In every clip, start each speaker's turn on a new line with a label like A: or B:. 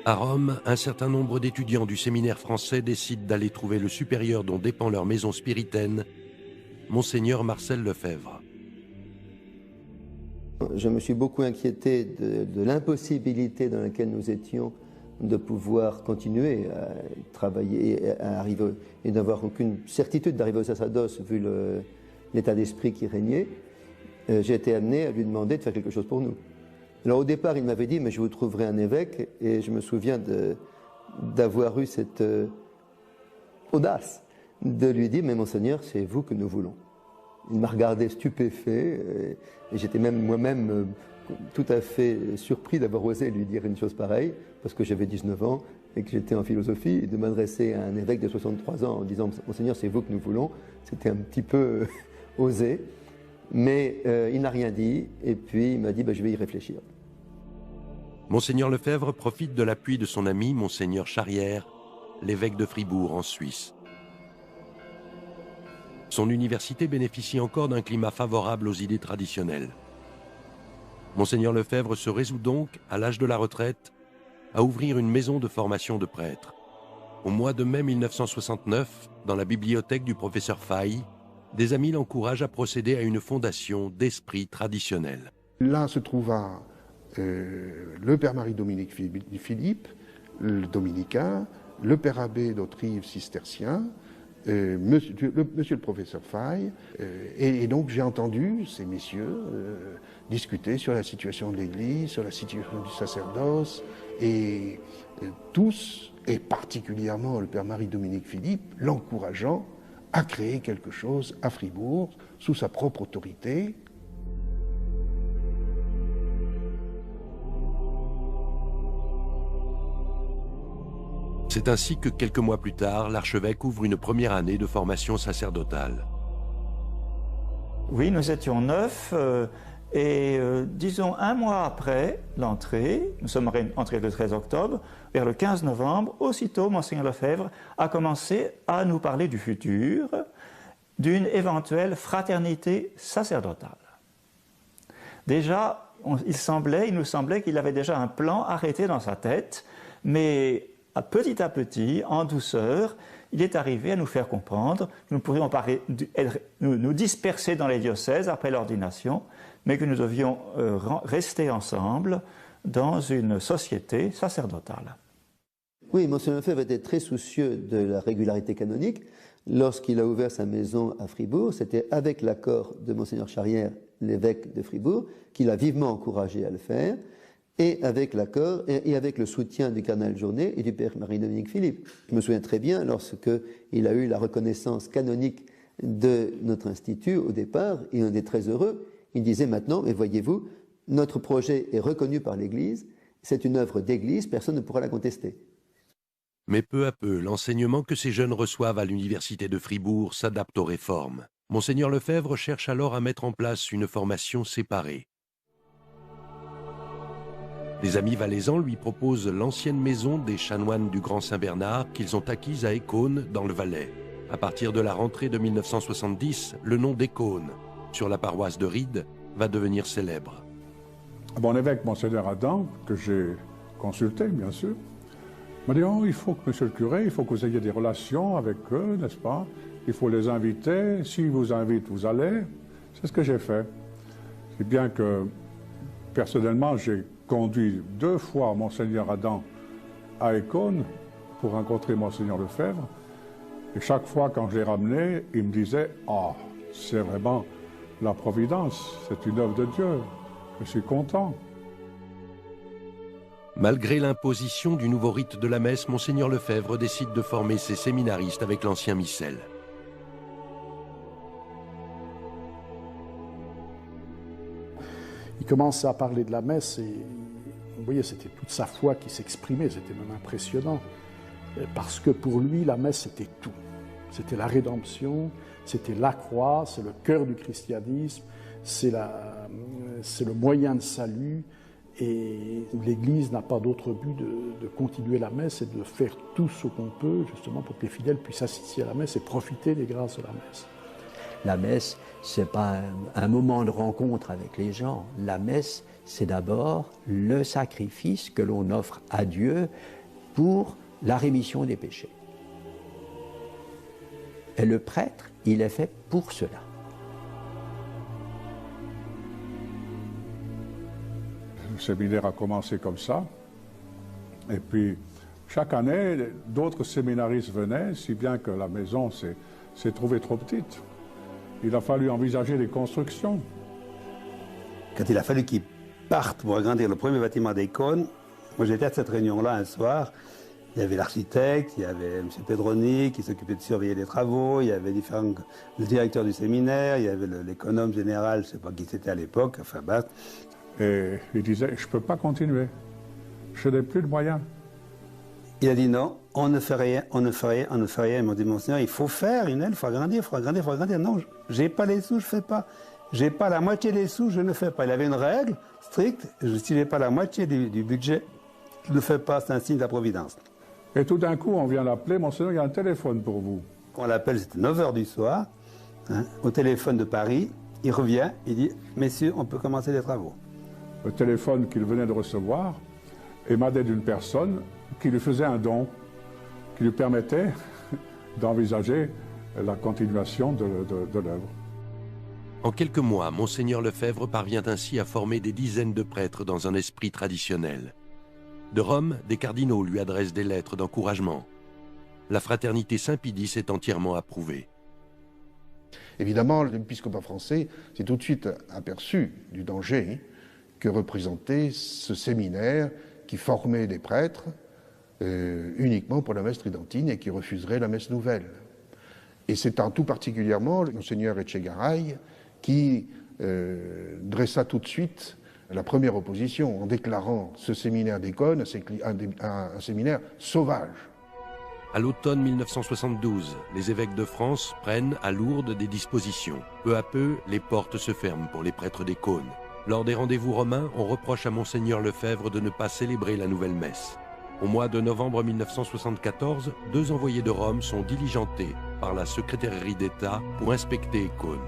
A: À Rome, un certain nombre d'étudiants du séminaire français décident d'aller trouver le supérieur dont dépend leur maison spiritaine, Monseigneur Marcel Lefebvre.
B: Je me suis beaucoup inquiété de l'impossibilité dans laquelle nous étions de pouvoir continuer à travailler et à arriver, et d'avoir aucune certitude d'arriver au sacerdoce vu l'état d'esprit qui régnait. J'ai été amené à lui demander de faire quelque chose pour nous. Alors au départ, il m'avait dit, mais je vous trouverai un évêque, et je me souviens d'avoir eu cette audace de lui dire, mais Monseigneur, c'est vous que nous voulons. Il m'a regardé stupéfait, et j'étais même moi-même tout à fait surpris d'avoir osé lui dire une chose pareille, parce que j'avais 19 ans et que j'étais en philosophie, et de m'adresser à un évêque de 63 ans en disant « Monseigneur, c'est vous que nous voulons », c'était un petit peu osé, mais il n'a rien dit, et puis il m'a dit « je vais y réfléchir ».
A: Monseigneur Lefebvre profite de l'appui de son ami, Monseigneur Charrière, l'évêque de Fribourg en Suisse. Son université bénéficie encore d'un climat favorable aux idées traditionnelles. Monseigneur Lefebvre se résout donc, à l'âge de la retraite, à ouvrir une maison de formation de prêtres. Au mois de mai 1969, dans la bibliothèque du professeur Faye, des amis l'encouragent à procéder à une fondation d'esprit traditionnel.
C: Là se trouva le père Marie-Dominique Philippe, le dominicain, le père abbé d'Autrive cistercien, monsieur le professeur Faye, et donc j'ai entendu ces messieurs discuter sur la situation de l'Église, sur la situation du sacerdoce, et tous, et particulièrement le père Marie-Dominique Philippe, l'encourageant à créer quelque chose à Fribourg sous sa propre autorité.
A: C'est ainsi que quelques mois plus tard, l'archevêque ouvre une première année de formation sacerdotale.
D: Oui, nous étions 9 et disons un mois après l'entrée, nous sommes entrés le 13 octobre, vers le 15 novembre, aussitôt Monseigneur Lefebvre a commencé à nous parler du futur, d'une éventuelle fraternité sacerdotale. Déjà, il nous semblait qu'il avait déjà un plan arrêté dans sa tête, mais à petit, en douceur, il est arrivé à nous faire comprendre que nous pourrions nous disperser dans les diocèses après l'ordination, mais que nous devions rester ensemble dans une société sacerdotale.
B: Oui, Monseigneur Lefebvre était très soucieux de la régularité canonique. Lorsqu'il a ouvert sa maison à Fribourg, c'était avec l'accord de Monseigneur Charrière, l'évêque de Fribourg, qui l'a vivement encouragé à le faire, et avec l'accord et avec le soutien du cardinal Journet et du père Marie-Dominique Philippe. Je me souviens très bien, lorsqu'il a eu la reconnaissance canonique de notre institut au départ, et on est très heureux, il disait maintenant, mais voyez-vous, notre projet est reconnu par l'Église, c'est une œuvre d'Église, personne ne pourra la contester.
A: Mais peu à peu, l'enseignement que ces jeunes reçoivent à l'université de Fribourg s'adapte aux réformes. Monseigneur Lefebvre cherche alors à mettre en place une formation séparée. Les amis valaisans lui proposent l'ancienne maison des chanoines du Grand Saint-Bernard qu'ils ont acquise à Écône, dans le Valais. À partir de la rentrée de 1970, le nom d'Écône, sur la paroisse de Ried, va devenir célèbre.
E: Mon évêque, Monseigneur Adam, que j'ai consulté, bien sûr, m'a dit « Oh, il faut que, monsieur le curé, il faut que vous ayez des relations avec eux, n'est-ce pas? Il faut les inviter, s'ils vous invitent, vous allez. » C'est ce que j'ai fait. C'est bien que, personnellement, j'ai conduit 2 fois Monseigneur Adam à Écône pour rencontrer Monseigneur Lefebvre. Et chaque fois, quand je l'ai ramené, il me disait « Ah, c'est vraiment la providence, c'est une œuvre de Dieu, je suis content. »
A: Malgré l'imposition du nouveau rite de la messe, Monseigneur Lefebvre décide de former ses séminaristes avec l'ancien missel.
F: Il commence à parler de la messe et vous voyez, c'était toute sa foi qui s'exprimait, c'était même impressionnant. Parce que pour lui, la messe, c'était tout. C'était la rédemption, c'était la croix, c'est le cœur du christianisme, c'est le moyen de salut. Et l'Église n'a pas d'autre but de continuer la messe et de faire tout ce qu'on peut, justement, pour que les fidèles puissent assister à la messe et profiter des grâces de la messe.
G: La messe, ce n'est pas un moment de rencontre avec les gens. La messe, c'est d'abord le sacrifice que l'on offre à Dieu, pour la rémission des péchés. Et le prêtre, il est fait pour cela.
E: Le séminaire a commencé comme ça. Et puis, chaque année, d'autres séminaristes venaient, si bien que la maison s'est trouvée trop petite. Il a fallu envisager des constructions.
H: Quand il a fallu qu'ils partent pour agrandir le premier bâtiment des Cônes, moi j'étais à cette réunion-là un soir. Il y avait l'architecte, il y avait M. Pedroni qui s'occupait de surveiller les travaux, il y avait le directeur du séminaire, il y avait l'économe général, je ne sais pas qui c'était à l'époque, enfin bref.
E: Et il disait, je ne peux pas continuer, je n'ai plus de moyens.
H: Il a dit non, on ne fait rien, on ne fait rien, on ne fait rien. Ils m'ont dit, Monseigneur, il faut faire, il faut agrandir, il faut agrandir, il faut agrandir. Non, j'ai pas les sous, je ne fais pas. J'ai pas la moitié des sous, je ne fais pas. Il avait une règle stricte, si j'ai pas la moitié du budget, je ne fais pas, c'est un signe de la Providence.
E: Et tout d'un coup, on vient l'appeler, Monseigneur, il y a un téléphone pour vous.
H: Quand on l'appelle, c'était 9h du soir, au téléphone de Paris, il revient, il dit, messieurs, on peut commencer les travaux.
E: Le téléphone qu'il venait de recevoir émanait d'une personne qui lui faisait un don, qui lui permettait d'envisager la continuation de l'œuvre.
A: En quelques mois, Monseigneur Lefebvre parvient ainsi à former des dizaines de prêtres dans un esprit traditionnel. De Rome, des cardinaux lui adressent des lettres d'encouragement. La fraternité Saint-Pie X est entièrement approuvée.
C: Évidemment, l'épiscopat français s'est tout de suite aperçu du danger que représentait ce séminaire qui formait des prêtres uniquement pour la messe tridentine et qui refuserait la messe nouvelle. Et c'est tout particulièrement Monseigneur Etchegaray qui dressa tout de suite la première opposition en déclarant ce séminaire des Cônes un séminaire sauvage.
A: À l'automne 1972, les évêques de France prennent à Lourdes des dispositions. Peu à peu, les portes se ferment pour les prêtres des Cônes. Lors des rendez-vous romains, on reproche à Monseigneur Lefebvre de ne pas célébrer la nouvelle messe. Au mois de novembre 1974, 2 envoyés de Rome sont diligentés par la secrétairerie d'État pour inspecter Cônes.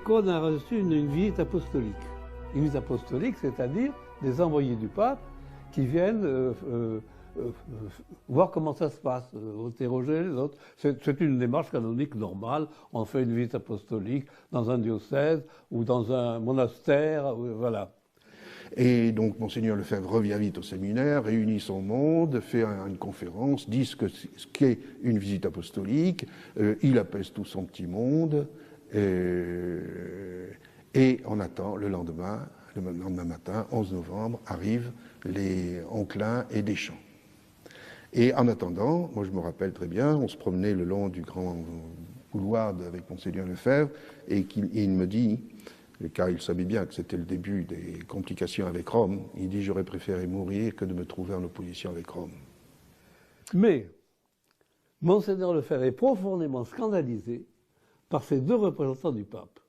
I: Cônes a reçu une visite apostolique. Une visite apostolique, c'est-à-dire des envoyés du pape qui viennent voir comment ça se passe, interroger les autres. C'est une démarche canonique normale. On fait une visite apostolique dans un diocèse ou dans un monastère, voilà.
C: Et donc Monseigneur Lefebvre revient vite au séminaire, réunit son monde, fait une conférence, dit ce qu'est une visite apostolique, il apaise tout son petit monde, et on attend le lendemain matin, 11 novembre, arrivent les Oncelin et Deschamps. Et en attendant, moi je me rappelle très bien, on se promenait le long du grand couloir avec Monseigneur Lefebvre, et il me dit, car il savait bien que c'était le début des complications avec Rome, il dit « J'aurais préféré mourir que de me trouver en opposition avec Rome ».
I: Mais Monseigneur Lefebvre est profondément scandalisé par ces 2 représentants du pape.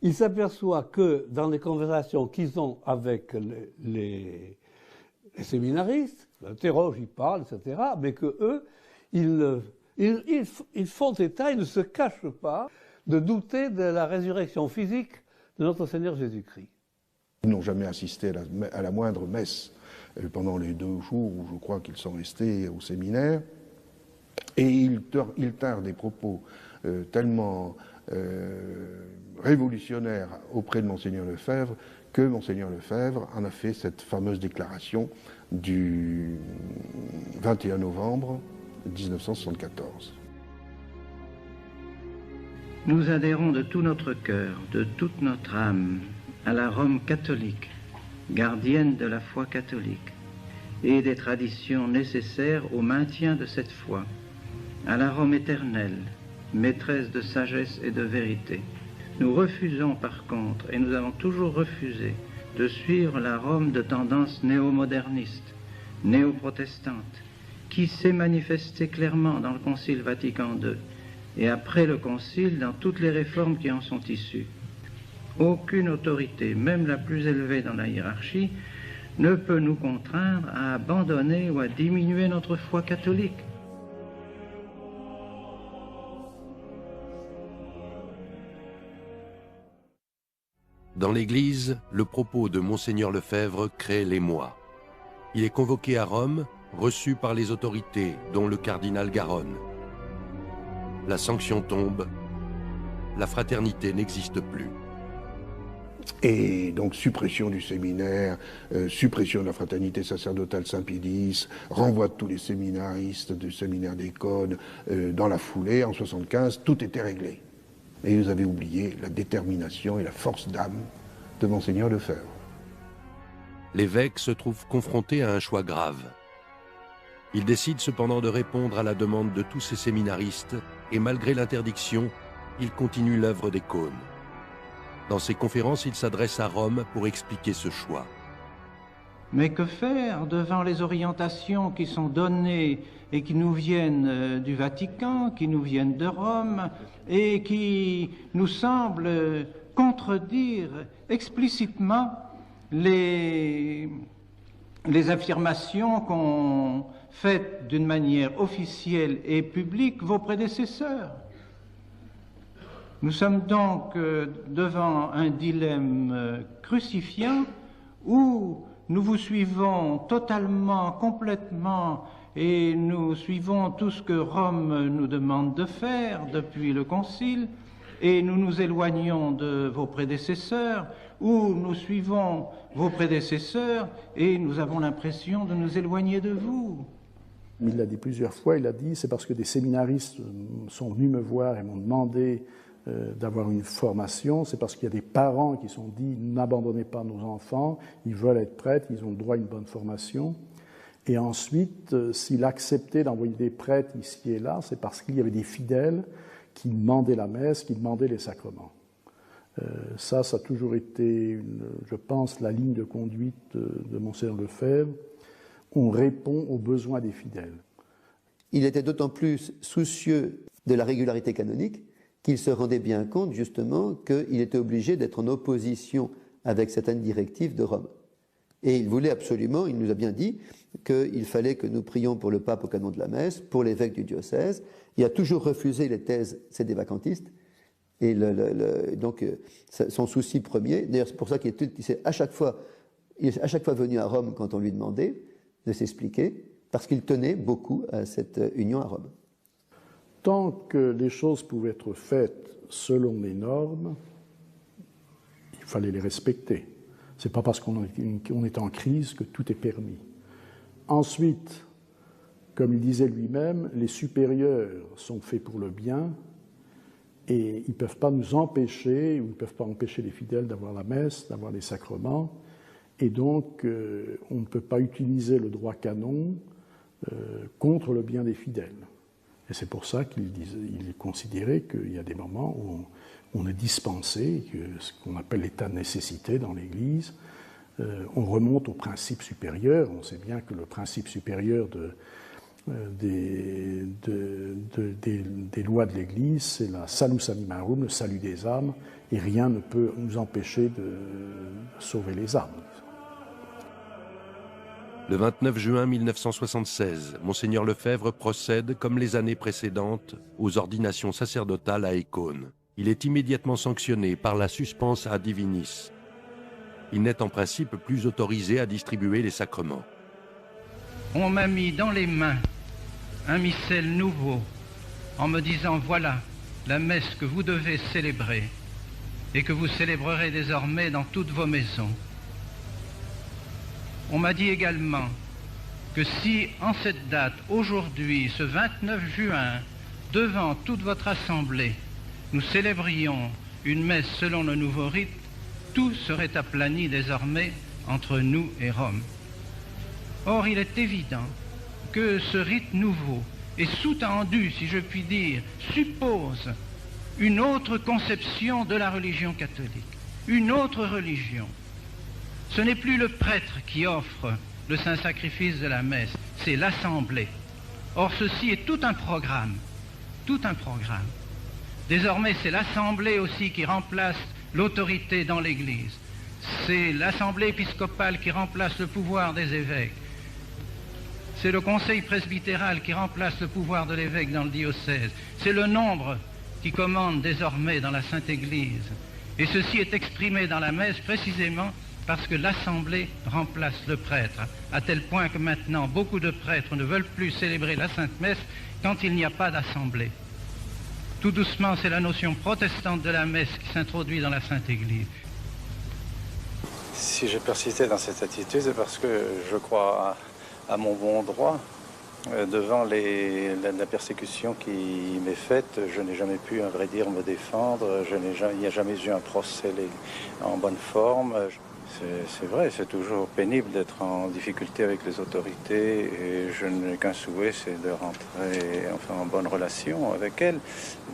I: Il s'aperçoit que dans les conversations qu'ils ont avec les séminaristes, ils l'interrogent, ils parlent, etc., mais qu'eux, ils font état, ils ne se cachent pas de douter de la résurrection physique de notre Seigneur Jésus-Christ.
C: Ils n'ont jamais assisté à la moindre messe pendant les 2 jours où je crois qu'ils sont restés au séminaire, et ils tinrent des propos tellement révolutionnaire auprès de Monseigneur Lefebvre, que Monseigneur Lefebvre en a fait cette fameuse déclaration du 21 novembre 1974.
J: Nous adhérons de tout notre cœur, de toute notre âme, à la Rome catholique, gardienne de la foi catholique, et des traditions nécessaires au maintien de cette foi, à la Rome éternelle, maîtresse de sagesse et de vérité. Nous refusons par contre, et nous avons toujours refusé, de suivre la Rome de tendance néo-moderniste, néo-protestante, qui s'est manifestée clairement dans le Concile Vatican II et après le Concile dans toutes les réformes qui en sont issues. Aucune autorité, même la plus élevée dans la hiérarchie, ne peut nous contraindre à abandonner ou à diminuer notre foi catholique.
A: Dans l'Église, le propos de Monseigneur Lefebvre crée l'émoi. Il est convoqué à Rome, reçu par les autorités, dont le cardinal Garonne. La sanction tombe, la fraternité n'existe plus.
C: Et donc suppression du séminaire, suppression de la fraternité sacerdotale Saint-Pédis, renvoi de tous les séminaristes du séminaire d'Écône dans la foulée. En 1975, tout était réglé. Et vous avez oublié la détermination et la force d'âme de Monseigneur Lefebvre.
A: L'évêque se trouve confronté à un choix grave. Il décide cependant de répondre à la demande de tous ses séminaristes et malgré l'interdiction, il continue l'œuvre d'Écône. Dans ses conférences, il s'adresse à Rome pour expliquer ce choix.
J: Mais que faire devant les orientations qui sont données et qui nous viennent du Vatican, qui nous viennent de Rome et qui nous semblent contredire explicitement les affirmations qu'ont faites d'une manière officielle et publique vos prédécesseurs? Nous sommes donc devant un dilemme crucifiant où nous vous suivons totalement, complètement, et nous suivons tout ce que Rome nous demande de faire depuis le Concile, et nous nous éloignons de vos prédécesseurs, ou nous suivons vos prédécesseurs et nous avons l'impression de nous éloigner de vous.
F: Il l'a dit plusieurs fois, il a dit, c'est parce que des séminaristes sont venus me voir et m'ont demandé d'avoir une formation, c'est parce qu'il y a des parents qui sont dit n'abandonnez pas nos enfants, ils veulent être prêtres, ils ont le droit à une bonne formation. Et ensuite, s'il acceptait d'envoyer des prêtres ici et là, c'est parce qu'il y avait des fidèles qui demandaient la messe, qui demandaient les sacrements. Ça a toujours été, je pense, la ligne de conduite de Monseigneur Lefebvre. On répond aux besoins des fidèles.
B: Il était d'autant plus soucieux de la régularité canonique qu'il se rendait bien compte, justement, qu'il était obligé d'être en opposition avec certaines directives de Rome. Et il voulait absolument, il nous a bien dit, qu'il fallait que nous prions pour le pape au canon de la messe, pour l'évêque du diocèse. Il a toujours refusé les thèses sédévacantistes. Et donc, son souci premier, d'ailleurs c'est pour ça qu'il est à chaque fois venu à Rome quand on lui demandait de s'expliquer, parce qu'il tenait beaucoup à cette union à Rome.
F: Tant que les choses pouvaient être faites selon les normes, il fallait les respecter. Ce n'est pas parce qu'on est en crise que tout est permis. Ensuite, comme il disait lui-même, les supérieurs sont faits pour le bien et ils ne peuvent pas nous empêcher, ou ils ne peuvent pas empêcher les fidèles d'avoir la messe, d'avoir les sacrements. Et donc, on ne peut pas utiliser le droit canon contre le bien des fidèles. Et c'est pour ça qu'il considérait qu'il y a des moments où on est dispensé, ce qu'on appelle l'état de nécessité dans l'Église. On remonte au principe supérieur. On sait bien que le principe supérieur des lois de l'Église, c'est la salus animarum, le salut des âmes, et rien ne peut nous empêcher de sauver les âmes.
A: Le 29 juin 1976, Monseigneur Lefebvre procède, comme les années précédentes, aux ordinations sacerdotales à Écône. Il est immédiatement sanctionné par la suspense ad divinis. Il n'est en principe plus autorisé à distribuer les sacrements.
J: On m'a mis dans les mains un missel nouveau en me disant voilà la messe que vous devez célébrer et que vous célébrerez désormais dans toutes vos maisons. On m'a dit également que si en cette date, aujourd'hui, ce 29 juin, devant toute votre assemblée, nous célébrions une messe selon le nouveau rite, tout serait aplani désormais entre nous et Rome. Or, il est évident que ce rite nouveau est sous-tendu, si je puis dire, suppose une autre conception de la religion catholique, une autre religion. Ce n'est plus le prêtre qui offre le saint sacrifice de la messe, c'est l'assemblée. Or, ceci est tout un programme, tout un programme. Désormais, c'est l'assemblée aussi qui remplace l'autorité dans l'Église. C'est l'assemblée épiscopale qui remplace le pouvoir des évêques. C'est le conseil presbytéral qui remplace le pouvoir de l'évêque dans le diocèse. C'est le nombre qui commande désormais dans la Sainte Église. Et ceci est exprimé dans la messe précisément parce que l'Assemblée remplace le prêtre, à tel point que maintenant beaucoup de prêtres ne veulent plus célébrer la Sainte Messe quand il n'y a pas d'Assemblée. Tout doucement, c'est la notion protestante de la messe qui s'introduit dans la Sainte Église.
K: Si j'ai persisté dans cette attitude, c'est parce que je crois à mon bon droit. Devant la persécution qui m'est faite, je n'ai jamais pu, à vrai dire, me défendre. Il n'y a jamais eu un procès en bonne forme. C'est vrai, c'est toujours pénible d'être en difficulté avec les autorités et je n'ai qu'un souhait, c'est de rentrer en bonne relation avec elles.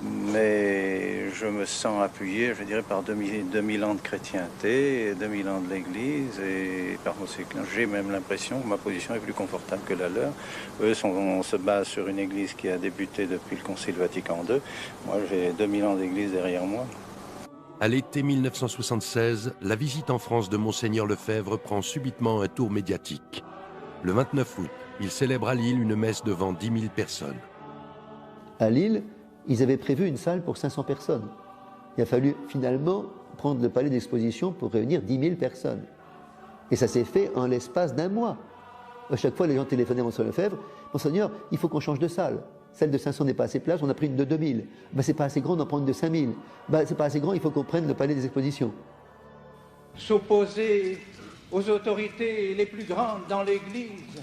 K: Mais je me sens appuyé, je dirais, par 2000 ans de chrétienté, 2000 ans de l'Église et par conséquent, j'ai même l'impression que ma position est plus confortable que la leur. Eux, on se base sur une Église qui a débuté depuis le Concile Vatican II. Moi, j'ai 2000 ans d'Église derrière moi.
A: À l'été 1976, la visite en France de Monseigneur Lefebvre prend subitement un tour médiatique. Le 29 août, il célèbre à Lille une messe devant 10 000 personnes.
B: À Lille, ils avaient prévu une salle pour 500 personnes. Il a fallu finalement prendre le palais d'exposition pour réunir 10 000 personnes. Et ça s'est fait en l'espace d'un mois. À chaque fois, les gens téléphonaient à Monseigneur Lefebvre. « Monseigneur, il faut qu'on change de salle. Celle de 500 n'est pas assez place, on a pris une de 2000. C'est pas assez grand, on en prend une de 5000. C'est pas assez grand, il faut qu'on prenne le palais des expositions. »
J: S'opposer aux autorités les plus grandes dans l'Église,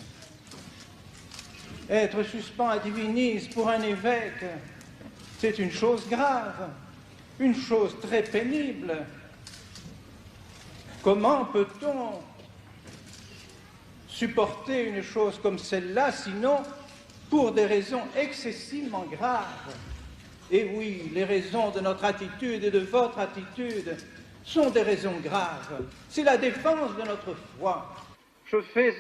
J: être suspens à divinis pour un évêque, c'est une chose grave, une chose très pénible. Comment peut-on supporter une chose comme celle-là, sinon pour des raisons excessivement graves? Et oui, les raisons de notre attitude et de votre attitude sont des raisons graves. C'est la défense de notre foi. Je fais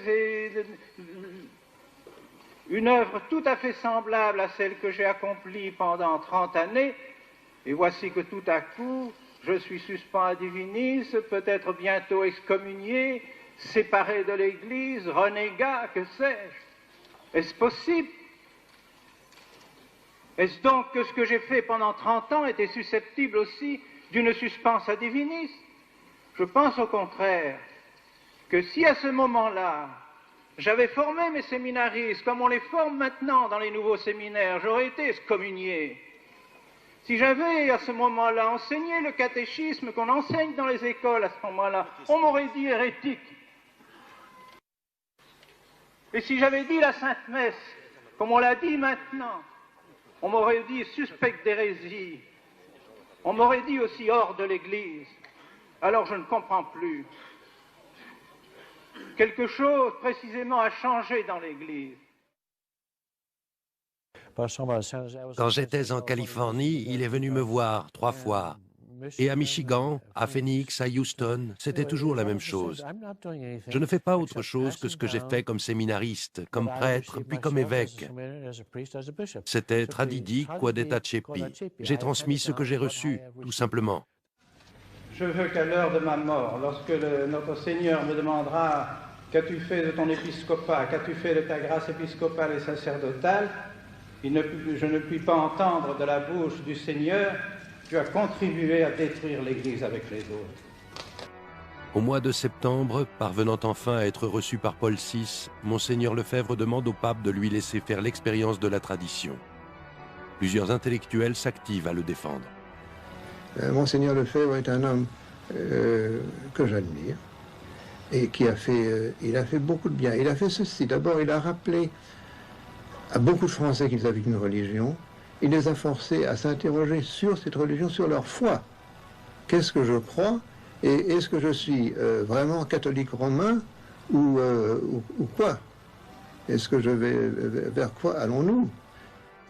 J: une œuvre tout à fait semblable à celle que j'ai accomplie pendant 30 années, et voici que tout à coup, je suis suspens à divinis, peut-être bientôt excommunié, séparé de l'Église, renégat, que sais-je? Est-ce possible? Est-ce donc que ce que j'ai fait pendant 30 ans était susceptible aussi d'une suspense à divinis? Je pense au contraire que si à ce moment-là, j'avais formé mes séminaristes comme on les forme maintenant dans les nouveaux séminaires, j'aurais été excommunié. Si j'avais à ce moment-là enseigné le catéchisme qu'on enseigne dans les écoles à ce moment-là, on m'aurait dit hérétique. Et si j'avais dit la Sainte Messe, comme on l'a dit maintenant, on m'aurait dit suspect d'hérésie. On m'aurait dit aussi hors de l'Église. Alors je ne comprends plus. Quelque chose précisément a changé dans l'Église.
A: Quand j'étais en Californie, il est venu me voir 3 fois. Et à Michigan, à Phoenix, à Houston, c'était toujours la même chose. Je ne fais pas autre chose que ce que j'ai fait comme séminariste, comme prêtre, puis comme évêque. C'était tradidi quod et accepi. J'ai transmis ce que j'ai reçu, tout simplement.
J: Je veux qu'à l'heure de ma mort, lorsque notre Seigneur me demandera « Qu'as-tu fait de ton épiscopat? Qu'as-tu fait de ta grâce épiscopale et sacerdotale ?» je ne puis pas entendre de la bouche du Seigneur « Tu as contribué à détruire l'Église avec les autres. »
A: Au mois de septembre, parvenant enfin à être reçu par Paul VI, Monseigneur Lefebvre demande au pape de lui laisser faire l'expérience de la tradition. Plusieurs intellectuels s'activent à le défendre.
L: Monseigneur Lefebvre est un homme que j'admire et qui a fait beaucoup de bien. Il a fait ceci. D'abord, il a rappelé à beaucoup de Français qu'ils avaient une religion. Il les a forcés à s'interroger sur cette religion, sur leur foi. Qu'est-ce que je crois? Et est-ce que je suis vraiment catholique romain ou quoi? Est-ce que je vais vers quoi allons-nous?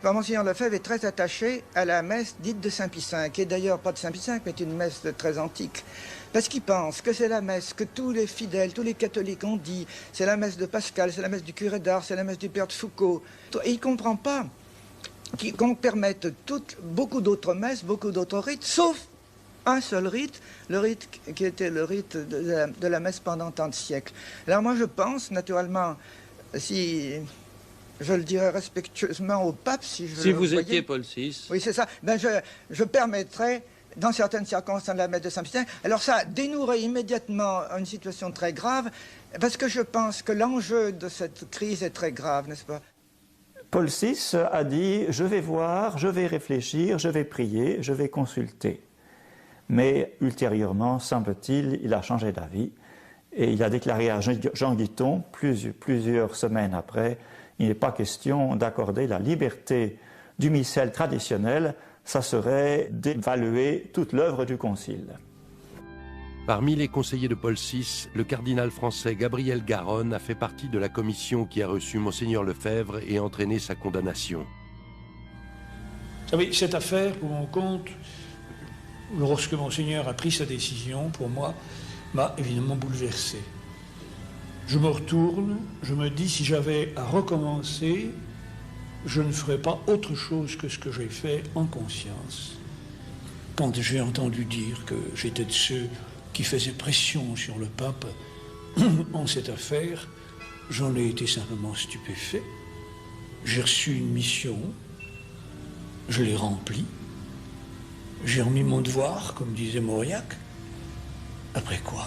M: Monseigneur Lefebvre est très attaché à la messe dite de Saint Pie V, qui est d'ailleurs pas de Saint Pie V, mais une messe très antique. Parce qu'il pense que c'est la messe que tous les fidèles, tous les catholiques ont dit, c'est la messe de Pascal, c'est la messe du curé d'Ars, c'est la messe du père de Foucault. Et il ne comprend pas qu'on permette beaucoup d'autres messes, beaucoup d'autres rites, sauf un seul rite, le rite qui était le rite de la messe pendant tant de siècles. Alors moi je pense, naturellement, si je le dirais respectueusement au pape, si vous
I: étiez Paul VI.
M: Oui, c'est ça. Ben je permettrais dans certaines circonstances, la messe de Saint-Pie. Alors ça dénouerait immédiatement une situation très grave, parce que je pense que l'enjeu de cette crise est très grave, n'est-ce pas?
D: Paul VI a dit « Je vais voir, je vais réfléchir, je vais prier, je vais consulter ». Mais ultérieurement, semble-t-il, il a changé d'avis et il a déclaré à Jean Guiton, plusieurs semaines après, il n'est pas question d'accorder la liberté du missel traditionnel, ça serait d'évaluer toute l'œuvre du Concile.
A: Parmi les conseillers de Paul VI, le cardinal français Gabriel Garonne a fait partie de la commission qui a reçu Monseigneur Lefebvre et entraîné sa condamnation.
N: Vous savez, cette affaire, pour mon compte, lorsque Monseigneur a pris sa décision, pour moi, m'a évidemment bouleversé. Je me retourne, je me dis, si j'avais à recommencer, je ne ferais pas autre chose que ce que j'ai fait en conscience. Quand j'ai entendu dire que j'étais de ceux qui faisaient pression sur le pape en cette affaire, j'en ai été simplement stupéfait. J'ai reçu une mission, je l'ai remplie, j'ai remis mon devoir, comme disait Mauriac. Après quoi,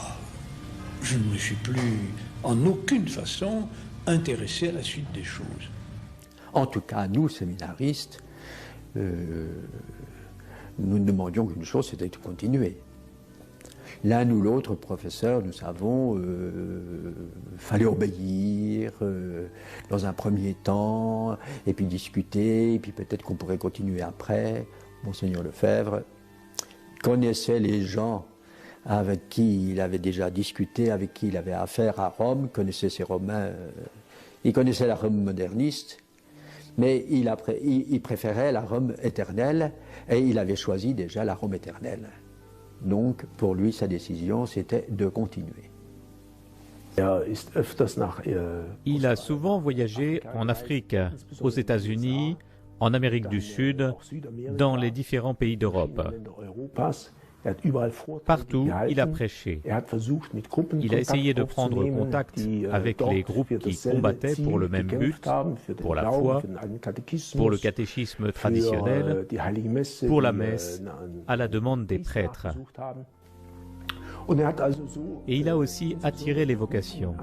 N: je ne me suis plus en aucune façon intéressé à la suite des choses.
G: En tout cas, nous, séminaristes, nous ne demandions qu'une chose, c'était de continuer. L'un ou l'autre professeur, nous savons, fallait obéir dans un premier temps, et puis discuter, et puis peut-être qu'on pourrait continuer après. Monseigneur Lefebvre connaissait les gens avec qui il avait déjà discuté, avec qui il avait affaire à Rome, connaissait ces Romains, il connaissait la Rome moderniste, mais il préférait la Rome éternelle, et il avait choisi déjà la Rome éternelle. Donc, pour lui, sa décision, c'était de continuer.
O: Il a souvent voyagé en Afrique, aux États-Unis, en Amérique du Sud, dans les différents pays d'Europe. Partout, il a prêché. Il a essayé de prendre contact avec les groupes qui combattaient pour le même but, pour la foi, pour le catéchisme traditionnel, pour la messe, à la demande des prêtres. Et il a aussi attiré les vocations.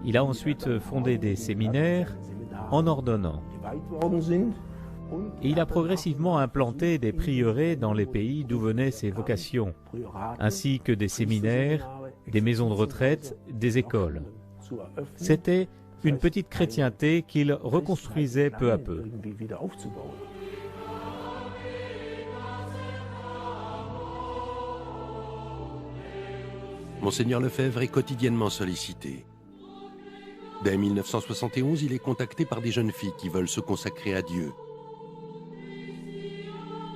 O: Il a ensuite fondé des séminaires en ordonnant. Et il a progressivement implanté des prieurés dans les pays d'où venaient ces vocations, ainsi que des séminaires, des maisons de retraite, des écoles. C'était une petite chrétienté qu'il reconstruisait peu à peu.
A: Monseigneur Lefebvre est quotidiennement sollicité. Dès 1971, il est contacté par des jeunes filles qui veulent se consacrer à Dieu.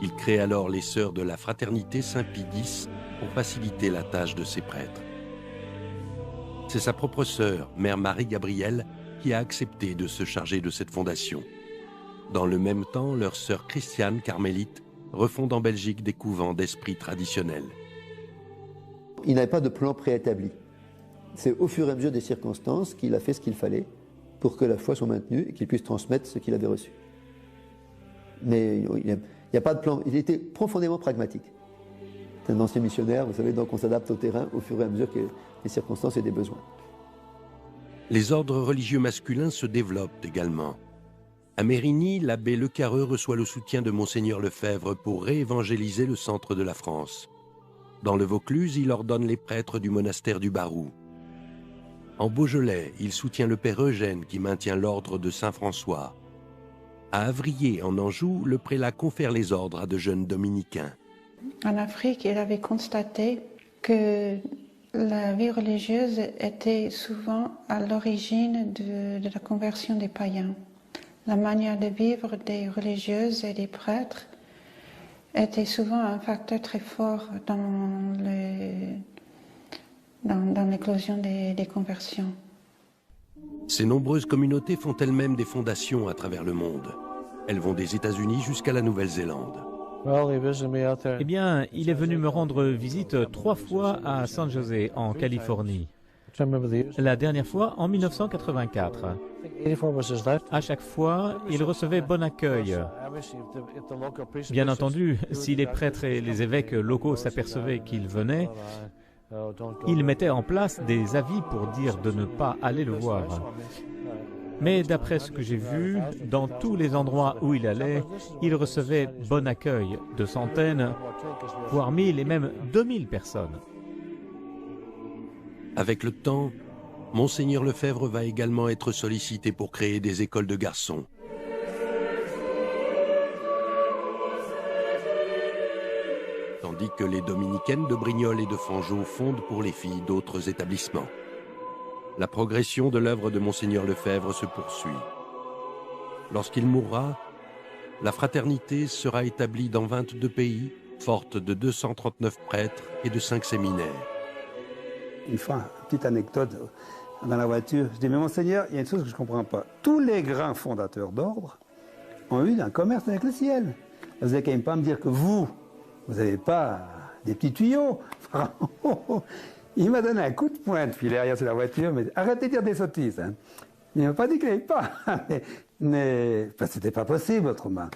A: Il crée alors les Sœurs de la Fraternité Saint-Pie X pour faciliter la tâche de ses prêtres. C'est sa propre sœur, Mère Marie-Gabrielle, qui a accepté de se charger de cette fondation. Dans le même temps, leur sœur Christiane, carmélite, refonde en Belgique des couvents d'esprit traditionnels.
B: Il n'avait pas de plan préétabli. C'est au fur et à mesure des circonstances qu'il a fait ce qu'il fallait pour que la foi soit maintenue et qu'il puisse transmettre ce qu'il avait reçu. Mais il n'y a pas de plan. Il était profondément pragmatique. C'est un ancien missionnaire, vous savez, donc on s'adapte au terrain au fur et à mesure que les circonstances et des besoins.
A: Les ordres religieux masculins se développent également. À Mérigny, l'abbé Lecareux reçoit le soutien de Monseigneur Lefebvre pour réévangéliser le centre de la France. Dans le Vaucluse, il ordonne les prêtres du monastère du Barou. En Beaujolais, il soutient le père Eugène qui maintient l'ordre de Saint-François. À Avrier, en Anjou, le prélat confère les ordres à de jeunes dominicains.
P: En Afrique, il avait constaté que la vie religieuse était souvent à l'origine de la conversion des païens. La manière de vivre des religieuses et des prêtres était souvent un facteur très fort dans l'éclosion des conversions.
A: Ces nombreuses communautés font elles-mêmes des fondations à travers le monde. Elles vont des États-Unis jusqu'à la Nouvelle-Zélande.
O: Eh bien, il est venu me rendre visite 3 fois à San José, en Californie. La dernière fois, en 1984. À chaque fois, il recevait bon accueil. Bien entendu, si les prêtres et les évêques locaux s'apercevaient qu'il venait, ils mettaient en place des avis pour dire de ne pas aller le voir. Mais d'après ce que j'ai vu, dans tous les endroits où il allait, il recevait bon accueil de centaines, voire 1000 et même 2000 personnes.
A: Avec le temps, Monseigneur Lefebvre va également être sollicité pour créer des écoles de garçons. Tandis que les dominicaines de Brignoles et de Fangeau fondent pour les filles d'autres établissements. La progression de l'œuvre de Monseigneur Lefebvre se poursuit. Lorsqu'il mourra, la fraternité sera établie dans 22 pays, forte de 239 prêtres et de 5 séminaires.
H: Une fois, une petite anecdote, dans la voiture, je dis, mais Monseigneur, il y a une chose que je ne comprends pas. Tous les grands fondateurs d'ordre ont eu un commerce avec le ciel. Vous n'avez quand même pas me dire que vous n'avez pas des petits tuyaux. Il m'a donné un coup de pointe, puis derrière sur la voiture, mais arrêtez de dire des sottises. Hein. Il ne m'a pas dit qu'il n'y avait pas, mais c'était pas possible autrement.